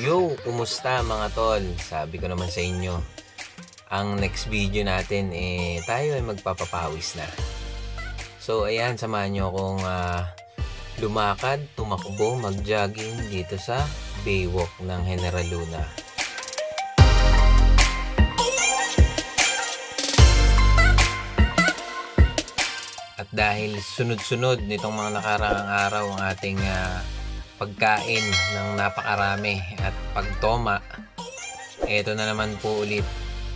Yo, kumusta mga tol? Sabi ko naman sa inyo, ang next video natin tayo ay magpapapawis na. So ayan, samahan nyo akong lumakad, tumakbo, mag-jogging dito sa Baywalk ng General Luna. At dahil sunod-sunod nitong mga nakaraang araw ang ating pagkain ng napakarami at pagtoma, eto na naman po ulit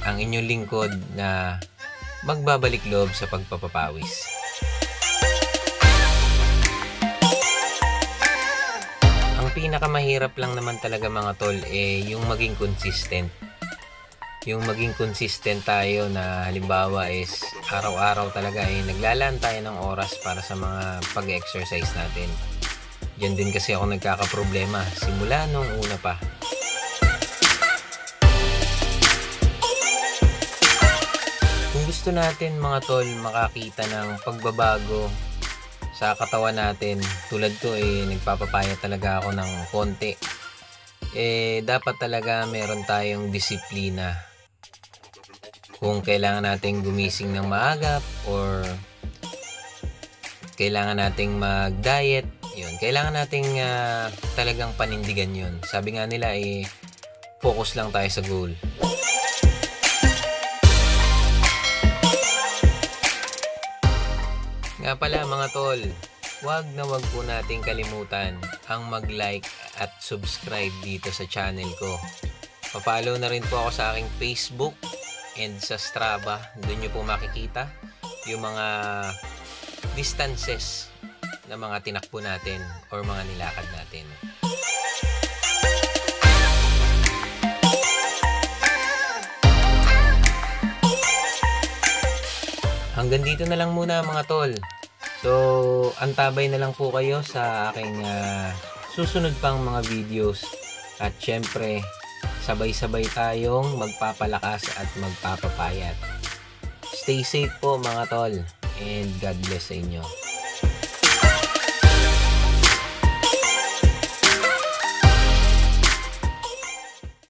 ang inyong lingkod na magbabalik loob sa pagpapapawis. Ang pinakamahirap lang naman talaga mga tol yung maging consistent. Yung maging consistent tayo na halimbawa is araw-araw talaga naglalaan tayo ng oras para sa mga pag-exercise natin. Diyan din kasi ako nagkakaproblema simula nung una pa. Kung gusto natin mga tol makakita ng pagbabago sa katawan natin, tulad ko nagpapapaya talaga ako ng konti, dapat talaga meron tayong disiplina. Kung kailangan nating gumising ng maaga or kailangan nating mag-diet, yun, kailangan nating talagang panindigan yun. Sabi nga nila focus lang tayo sa goal. Nga pala mga tol, wag po nating kalimutan ang mag-like at subscribe dito sa channel ko. Pa-follow na rin po ako sa aking Facebook and sa Strava. Doon nyo po makikita yung mga distances na mga tinakbo natin or mga nilakad natin. Hanggang dito na lang muna mga tol. So, antabay na lang po kayo sa aking susunod pang mga videos. At syempre, sabay-sabay tayong magpapalakas at magpapapayat. Stay safe po mga tol, and God bless sa inyo.